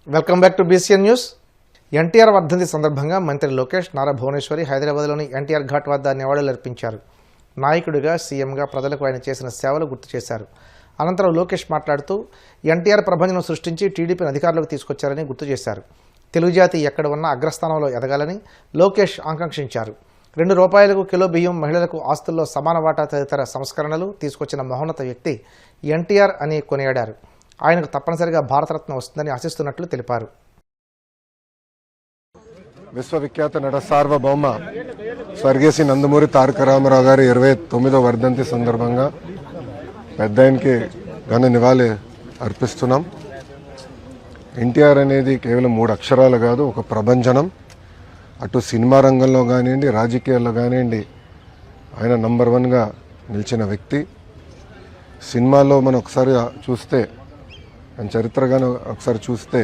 Welcome back to BCN news. NTR వర్ధంతి సందర్భంగా మంత్రి లోకేష్, నారా భువనేశ్వరి హైదరాబాద్లోని ఎన్టీఆర్ ఘాట్ వద్ద నివాళులర్పించారు. నాయకుడిగా, సీఎంగా ప్రజలకు ఆయన చేసిన సేవలు గుర్తు చేశారు. అనంతరం లోకేష్ మాట్లాడుతూ ఎన్టీఆర్ ప్రపంచం సృష్టించి టీడీపీని అధికారంలోకి తీసుకొచ్చారని గుర్తు చేశారు. తెలుగు జాతి ఎక్కడ ఉన్నా అగ్రస్థానంలో ఎదగాలని లోకేష్ ఆకాంక్షించారు. ₹2 కిలో బియ్యం, మహిళలకు ఆస్తుల్లో సమాన వాటా తదితర సంస్కరణలు తీసుకొచ్చిన మహోన్నత వ్యక్తి ఎన్టీఆర్ అని కొనియాడారు. ఆయనకు తప్పనిసరిగా భారతరత్న వస్తుందని ఆశిస్తున్నట్లు తెలిపారు. విశ్వవిఖ్యాత నట సార్వభౌమ స్వర్గీయ శ్రీ నందమూరి తారక రామారావు గారి 29వ వర్ధంతి సందర్భంగా పెద్ద ఆయనకి ఘన నివాళి అర్పిస్తున్నాం. ఎన్టీఆర్ అనేది కేవలం 3 అక్షరాలు కాదు, ఒక ప్రభంజనం. అటు సినిమా రంగంలో కానివ్వండి, రాజకీయాల్లో కానివ్వండి ఆయన నంబర్ 1గా నిలిచిన వ్యక్తి. సినిమాలో మనం ఒకసారి చూస్తే, ఆయన చరిత్రగాను ఒకసారి చూస్తే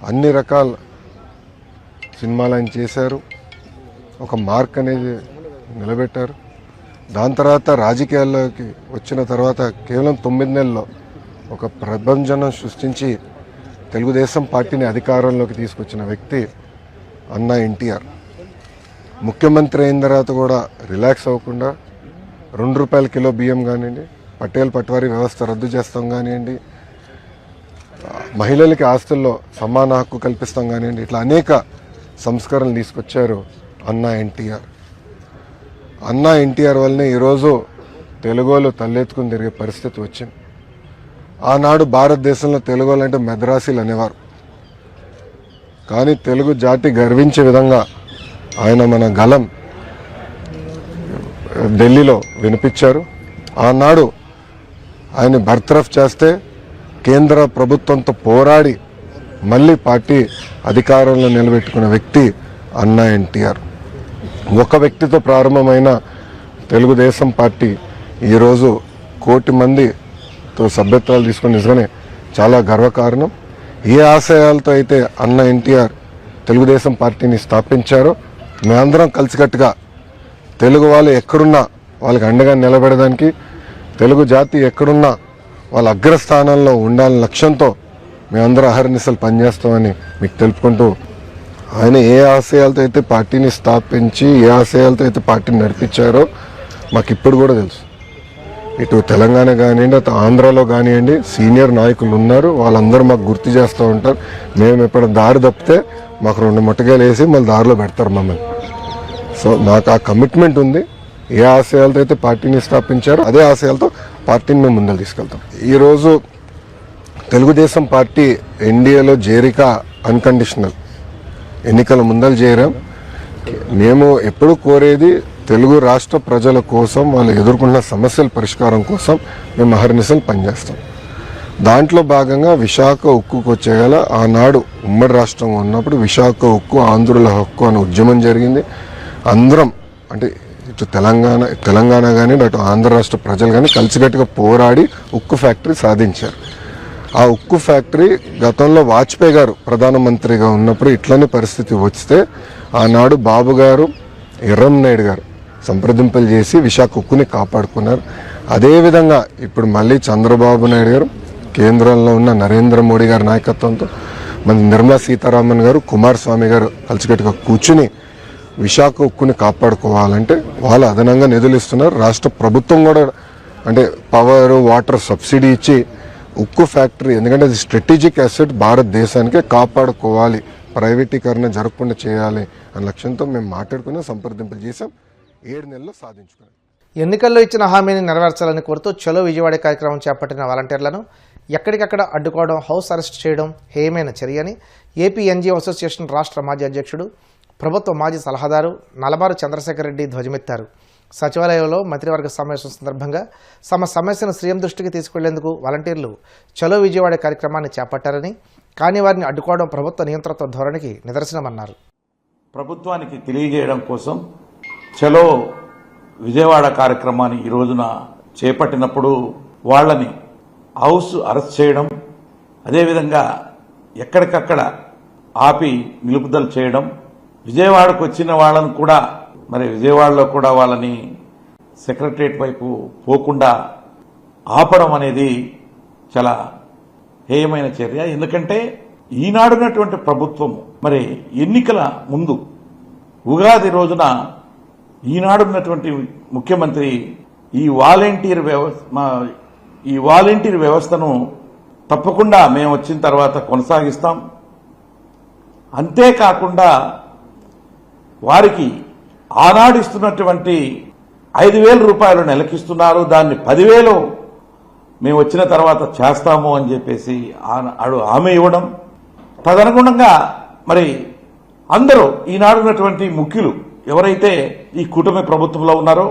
అన్ని రకాల సినిమాలు ఆయన చేశారు, ఒక మార్క్ అనేది నిలబెట్టారు. దాని తర్వాత రాజకీయాల్లోకి వచ్చిన తర్వాత కేవలం 9 నెలల్లో ఒక ప్రభంజనం సృష్టించి తెలుగుదేశం పార్టీని అధికారంలోకి తీసుకొచ్చిన వ్యక్తి అన్న ఎన్టీఆర్. ముఖ్యమంత్రి అయిన తర్వాత కూడా రిలాక్స్ అవ్వకుండా ₹2 కిలో బియ్యం కానివ్వండి, పటేల్ పట్వారీ వ్యవస్థ రద్దు చేస్తాం కానివ్వండి, మహిళలకి ఆస్తుల్లో సమాన హక్కు కల్పిస్తాం కానివ్వండి, ఇట్లా అనేక సంస్కరణలు తీసుకొచ్చారు అన్న ఎన్టీఆర్. అన్న ఎన్టీఆర్ వల్లనే ఈరోజు తెలుగోళ్ళు తలెత్తుకుని తిరిగే పరిస్థితి వచ్చింది. ఆనాడు భారతదేశంలో తెలుగోళ్ళు అంటే మద్రాసీలు అనేవారు. కానీ తెలుగు జాతి గర్వించే విధంగా ఆయన మన గలం ఢిల్లీలో వినిపించారు. ఆనాడు ఆయన బర్తరఫ్ చేస్తే కేంద్ర ప్రభుత్వంతో పోరాడి మళ్ళీ పార్టీ అధికారంలో నిలబెట్టుకున్న వ్యక్తి అన్న ఎన్టీఆర్. ఒక వ్యక్తితో ప్రారంభమైన తెలుగుదేశం పార్టీ ఈరోజు 1 కోటి మందితో సభ్యత్వాలు తీసుకుని నిజంగానే చాలా గర్వకారణం. ఏ ఆశయాలతో అయితే అన్న ఎన్టీఆర్ తెలుగుదేశం పార్టీని స్థాపించారో మేమందరం కలిసికట్టుగా తెలుగు వాళ్ళు ఎక్కడున్నా వాళ్ళకి అండగా నిలబెడడానికి, తెలుగు జాతి ఎక్కడున్నా వాళ్ళ అగ్రస్థానంలో ఉండాలని లక్ష్యంతో మేమందరం అహర్నిశలు పనిచేస్తామని మీకు తెలుపుకుంటూ, ఆయన ఏ ఆశయాలతో అయితే పార్టీని స్థాపించి ఏ ఆశయాలతో అయితే పార్టీని నడిపించారో మాకు ఇప్పుడు కూడా తెలుసు. ఇటు తెలంగాణ కానివ్వండి, అటు ఆంధ్రాలో కానివ్వండి సీనియర్ నాయకులు ఉన్నారు, వాళ్ళందరూ మాకు గుర్తు చేస్తూ ఉంటారు. మేము ఎప్పుడు దారి తప్పితే మాకు 2 ముట్టకాయలు వేసి మళ్ళీ దారిలో పెడతారు మమ్మల్ని. సో నాకు ఆ కమిట్మెంట్ ఉంది. ఏ ఆశయాలతో అయితే పార్టీని స్థాపించారో అదే ఆశయాలతో పార్టీని మేము ముందరు తీసుకెళ్తాం. ఈరోజు తెలుగుదేశం పార్టీ ఎన్డీఏలో చేరిక అన్కండిషనల్. ఎన్నికల ముందలు చేరాం. మేము ఎప్పుడు కోరేది తెలుగు రాష్ట్ర ప్రజల కోసం, వాళ్ళు ఎదుర్కొన్న సమస్యల పరిష్కారం కోసం మేము అహర్నిశలు పనిచేస్తాం. దాంట్లో భాగంగా విశాఖ ఉక్కుకు వచ్చేగల ఆనాడు ఉమ్మడి రాష్ట్రంగా ఉన్నప్పుడు విశాఖ ఉక్కు ఆంధ్రుల హక్కు అనే ఉద్యమం జరిగింది. అందరం అంటే ఇటు తెలంగాణ కానీ అటు ఆంధ్ర రాష్ట్ర ప్రజలు కానీ కలిసికట్టుగా పోరాడి ఉక్కు ఫ్యాక్టరీ సాధించారు. ఆ ఉక్కు ఫ్యాక్టరీ గతంలో వాజ్పేయి గారు ప్రధానమంత్రిగా ఉన్నప్పుడు ఇట్లనే పరిస్థితి వస్తే ఆనాడు బాబు గారు, ఎర్రంనాయుడు గారు సంప్రదింపులు చేసి విశాఖ ఉక్కుని కాపాడుకున్నారు. అదేవిధంగా ఇప్పుడు మళ్ళీ చంద్రబాబు నాయుడు గారు, కేంద్రంలో ఉన్న నరేంద్ర మోడీ గారి నాయకత్వంతో మన నిర్మలా సీతారామన్ గారు, కుమారస్వామి గారు కలిసికట్టుగా కూర్చుని విశాఖ ఉక్కుని కాపాడుకోవాలంటే వాళ్ళు అదనంగా నిధులు ఇస్తున్నారు. రాష్ట్ర ప్రభుత్వం కూడా అంటే పవర్, వాటర్ సబ్సిడీ ఇచ్చి ఉక్కు ఫ్యాక్టరీ, ఎందుకంటే అది స్ట్రాటజిక్ అసెట్, భారతదేశానికే కాపాడుకోవాలి, ప్రైవేటీకరణ జరగకుండా చేయాలి అనే లక్ష్యంతో మేము మాట్లాడుకుని సంప్రదింపులు చేసాం. 7 నెలల్లో సాధించుకున్నాం. ఎన్నికల్లో ఇచ్చిన హామీని నెరవేర్చాలని కోరుతూ చలో విజయవాడ కార్యక్రమం చేపట్టిన వాలంటీర్లను ఎక్కడికక్కడ అడ్డుకోవడం, హౌస్ అరెస్ట్ చేయడం హేయమైన చర్యని ఏపీ ఎన్జీఓ అసోసియేషన్ రాష్ట్ర మాజీ అధ్యక్షుడు, ప్రభుత్వ మాజీ సలహాదారు నలబారు చంద్రశేఖర్ రెడ్డి ధ్వజమెత్తారు. సచివాలయంలో మంత్రివర్గ సమావేశం సందర్భంగా తమ సమస్యను సీఎం దృష్టికి తీసుకెళ్లేందుకు వాలంటీర్లు చలో విజయవాడ కార్యక్రమాన్ని చేపట్టారని, కానీ వారిని అడ్డుకోవడం ప్రభుత్వ నియంత్రణతో ధోరణికి నిదర్శనమన్నారు. ప్రభుత్వానికి తెలియజేయడం కోసం చలో విజయవాడ కార్యక్రమాన్ని ఈ రోజున చేపట్టినప్పుడు వాళ్ళని హౌస్ అరెస్ట్ చేయడం, అదేవిధంగా ఎక్కడికక్కడ ఆపి నిలుపుదల చేయడం, విజయవాడకు వచ్చిన వాళ్ళను కూడా మరి విజయవాడలో కూడా వాళ్ళని సెక్రటరియట్ వైపు పోకుండా ఆపడం అనేది చాలా హేయమైన చర్య. ఎందుకంటే ఈనాడున్నటువంటి ప్రభుత్వం మరి ఎన్నికల ముందు ఉగాది రోజున ఈనాడున్నటువంటి ముఖ్యమంత్రి ఈ వాలంటీర్ వ్యవస్థను తప్పకుండా మేము వచ్చిన తర్వాత కొనసాగిస్తాం, అంతేకాకుండా వారికి ఆనాడు ఇస్తున్నటువంటి 5,000 రూపాయలు నెలకిస్తున్నారు, దాన్ని 10,000 మేము వచ్చిన తర్వాత చేస్తాము అని చెప్పేసి హామీ ఇవ్వడం. తదనుగుణంగా మరి అందరూ ఈనాడున్నటువంటి ముఖ్యులు ఎవరైతే ఈ కూటమి ప్రభుత్వంలో ఉన్నారో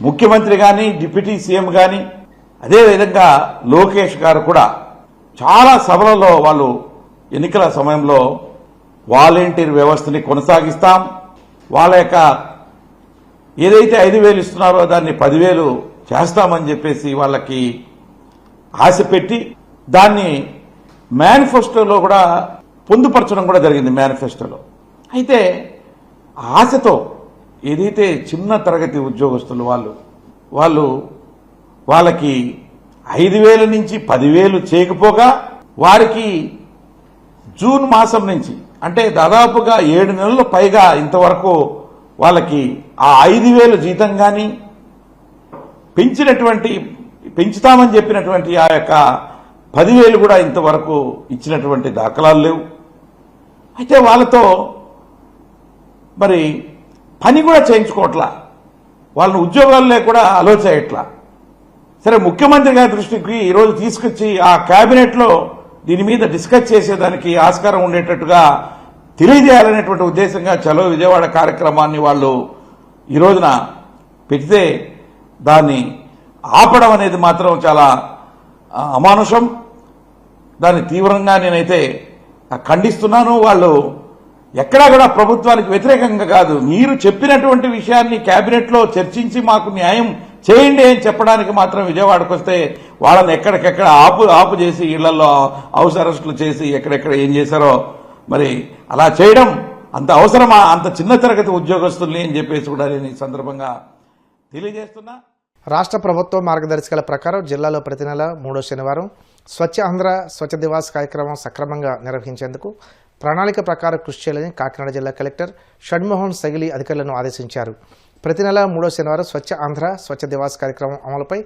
ముఖ్యమంత్రి కానీ డిప్యూటీ సీఎం కానీ అదేవిధంగా లోకేష్ గారు కూడా చాలా సభలలో వాళ్ళు ఎన్నికల సమయంలో వాలంటీర్ వ్యవస్థని కొనసాగిస్తాం, వాళ్ళ యొక్క ఏదైతే 5,000 ఇస్తున్నారో దాన్ని 10,000 చేస్తామని చెప్పేసి వాళ్ళకి ఆశ పెట్టి దాన్ని మేనిఫెస్టోలో కూడా పొందుపరచడం కూడా జరిగింది. మేనిఫెస్టోలో అయితే ఆశతో ఏదైతే చిన్న తరగతి ఉద్యోగస్తులు వాళ్ళకి 5,000 నుంచి 10,000 చేయకపోగా వారికి జూన్ మాసం నుంచి అంటే దాదాపుగా 7 నెలలు పైగా ఇంతవరకు వాళ్ళకి ఆ 5,000 జీతం కానీ పెంచుతామని చెప్పినటువంటి ఆ యొక్క 10,000 కూడా ఇంతవరకు ఇచ్చినటువంటి దాఖలాలు లేవు. అయితే వాళ్ళతో మరి పని కూడా చేయించుకోవట్లా, వాళ్ళని ఉద్యోగాల్లో కూడా అలో చేయట్లా. సరే, ముఖ్యమంత్రి గారి దృష్టికి ఈరోజు తీసుకొచ్చి ఆ కేబినెట్లో దీని మీద డిస్కస్ చేసేదానికి ఆస్కారం ఉండేటట్టుగా తెలియజేయాలనేటువంటి ఉద్దేశంగా చలో విజయవాడ కార్యక్రమాన్ని వాళ్ళు ఈ రోజున పెడితే దాన్ని ఆపడం అనేది మాత్రం చాలా అమానుషం. దాన్ని తీవ్రంగా నేనైతే ఖండిస్తున్నాను. వాళ్ళు ఎక్కడా కూడా ప్రభుత్వానికి వ్యతిరేకంగా కాదు, మీరు చెప్పినటువంటి విషయాన్ని కేబినెట్లో చర్చించి మాకు న్యాయం చేయండి అని చెప్పడానికి మాత్రం విజయవాడకు వస్తే వాళ్ళని ఎక్కడికెక్కడ ఆపు చేసి ఇళ్లలో హౌస్ అరెస్టులు చేసి ఎక్కడెక్కడ ఏం చేశారో మరి అలా చేయడం అంత అవసరమా, అంత చిన్న తరగతి ఉద్యోగస్తుల్ని అని చెప్పేసి కూడా నేను ఈ సందర్భంగా తెలియజేస్తున్నా. రాష్ట్ర ప్రభుత్వ మార్గదర్శకాల ప్రకారం జిల్లాలో ప్రతి నెల 3వ శనివారం స్వచ్ఛ ఆంధ్ర స్వచ్ఛ దివాస్ కార్యక్రమం సక్రమంగా నిర్వహించేందుకు ప్రణాళిక ప్రకారం కృషి చేయాలని కాకినాడ జిల్లా కలెక్టర్ షణ్మోహన్ సగిలి అధికారులను ఆదేశించారు. ప్రతి నెల 3వ శనివారం స్వచ్ఛ ఆంధ్ర స్వచ్ఛ దివాస్ కార్యక్రమం అమలుపై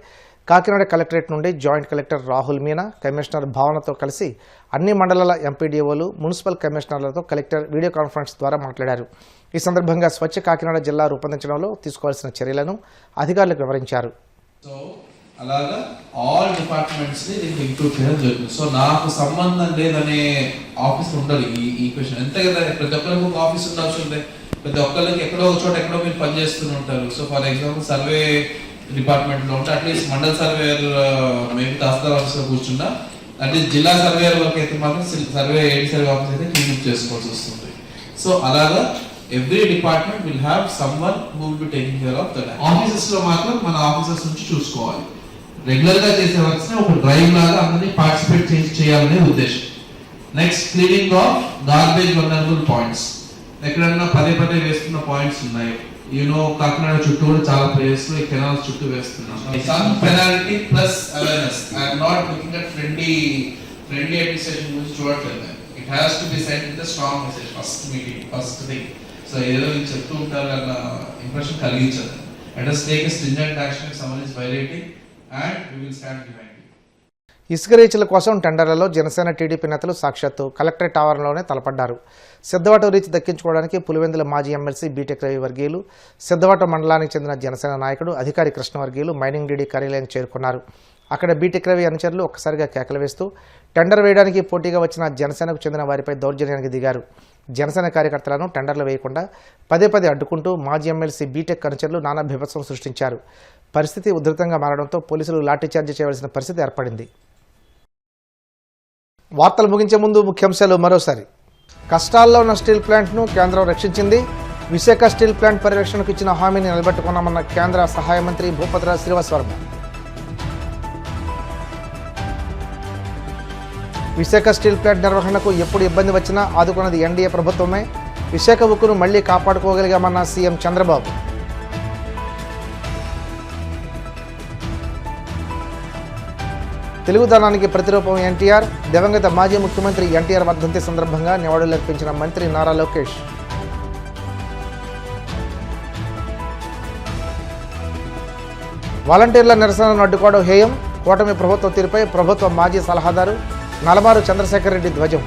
కాకినాడ కలెక్టరేట్ నుండి joint collector Rahul Meena, commissioner భావనతో కలిసి అన్ని మండలాల ఎంపీడీఓలు, మున్సిపల్ కమిషనర్లతో కలెక్టర్ వీడియో కాన్ఫరెన్స్ ద్వారా మాట్లాడారు. ఈ సందర్భంగా స్వచ్ఛ కాకినాడ జిల్లా రూపొందించడంలో తీసుకోవాల్సిన చర్యలను అధికారులకు వివరించారు. అలాగా ఆల్ డిపార్ట్మెంట్స్ ని దీనికి ఇంక్లూడ్ చేయడం జరుగుతుంది. సో నాకు సంబంధం లేదనే ఆఫీస్ ఉండాలి ఈ క్వశ్చన్. అంతే కదా, ప్రతి ఒక్కరికి ఒక ఆఫీస్ ఉండాల్సిందే. ప్రతి ఒక్కరికి ఎక్కడో ఒక చోట ఎక్కడో మీరు పనిచేస్తూనే ఉంటారు. So for example survey department లో ఉంటే అట్లీస్ట్ మండల సర్వేయర్ మేబీ తహసీల్దార్ ఆఫీస్ లో కూర్చున్నా, అట్లీస్ట్ జిల్లా సర్వేయర్ వరకు అయితే మాత్రం సర్వే ఆఫీస్ అయితే క్లీన్ చేసుకోవాల్సి వస్తుంది. సో అలాగా every department will have someone who will be taking care of that. Offices లో మాత్రం మన ఆఫీసర్స్ నుంచి చూసుకోవాలి. రెగ్యులర్ గా చేసే వర్క్స్ ని ఒక డ్రైవ్ లాగా అందరినీ పార్టిసిపేట్ చేయాలనే ఉద్దేశం. Next, cleaning of garbage vulnerable points. ఎక్కడన్నా పదే వేస్తున్న పాయింట్స్ ఉన్నాయి. కాకినాడ చుట్టూ కూడా చాలా ప్లేస్ లో ఈ కెనాల్స్ చుట్టూ వేస్తున్నాం. Some penalty plus awareness. I'm not looking at friendly administration గురించి చూడట్లేదు. It has to be send with strong message first thing. So ఏదో చెప్తూ ఉంటారు అన్న ఇంప్రెషన్ కలిగించదు. Let us take a stringent action if someone is violating and we will stand behind it. ఇసుక రీచ్ల కోసం టెండర్లలో Janasena TDP నేతలు సాక్షాత్తు కలెక్టరేట్ ఆవరణలోనే తలపడ్డారు. సిద్ధవటం రీచ్ దక్కించుకోవడానికి పులివెందుల మాజీ ఎమ్మెల్సీ బీటెక్ రవి వర్గీయులు, సిద్ధవటం మండలానికి చెందిన జనసేన నాయకుడు అధికారి కృష్ణ వర్గీయులు మైనింగ్ డీడీ కార్యాలయం చేరుకున్నారు. అక్కడ బీటెక్ రవి అనుచరులు ఒక్కసారిగా కేకలు వేస్తూ టెండర్ వేయడానికి పోటీగా వచ్చిన జనసేనకు చెందిన వారిపై దౌర్జన్యానికి దిగారు. జనసేన కార్యకర్తలను టెండర్లు వేయకుండా పదే అడ్డుకుంటూ మాజీ ఎమ్మెల్సీ బీటెక్ అనుచరులు నానా బీభత్సం సృష్టించారు. పరిస్థితి ఉధృతంగా మారడంతో పోలీసులు లాఠీచార్జ్ చేయవలసిన పరిస్థితి ఏర్పడింది. వార్తలు ముగించే ముందు ముఖ్యాంశాలు మరోసారి. కష్టాల్లో ఉన్న స్టీల్ ప్లాంట్ను కేంద్రం రక్షించింది. విశాఖ స్టీల్ ప్లాంట్ పరిరక్షణకు ఇచ్చిన హామీని నిలబెట్టుకున్నామన్న కేంద్ర సహాయ మంత్రి భూపత్ర శ్రీనివాస్ వర్మ. విశాఖ స్టీల్ ప్లాంట్ నిర్వహణకు ఎప్పుడు ఇబ్బంది వచ్చినా ఆదుకున్నది ఎన్డీఏ ప్రభుత్వమే. విశాఖ ఉక్కును మళ్లీ కాపాడుకోగలిగామన్న సీఎం చంద్రబాబు. తెలుగుదనానికి ప్రతిరూపం ఎన్టీఆర్. దివంగత మాజీ ముఖ్యమంత్రి ఎన్టీఆర్ వర్ధంతి సందర్భంగా నివాళులర్పించిన మంత్రి నారా లోకేష్. వాలంటీర్ల నిరసనను అడ్డుకోవడం హేయం. కూటమి ప్రభుత్వ తీరుపై ప్రభుత్వ మాజీ సలహాదారు నలమారు చంద్రశేఖర్ రెడ్డి ధ్వజం.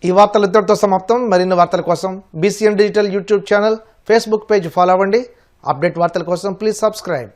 ఈ వార్తలు ఇంతటితో సమాప్తం. మరిన్ని వార్తల కోసం BCN digital YouTube channel, Facebook page follow అవ్వండి. అప్డేట్ వార్తల కోసం ప్లీజ్ సబ్స్క్రైబ్.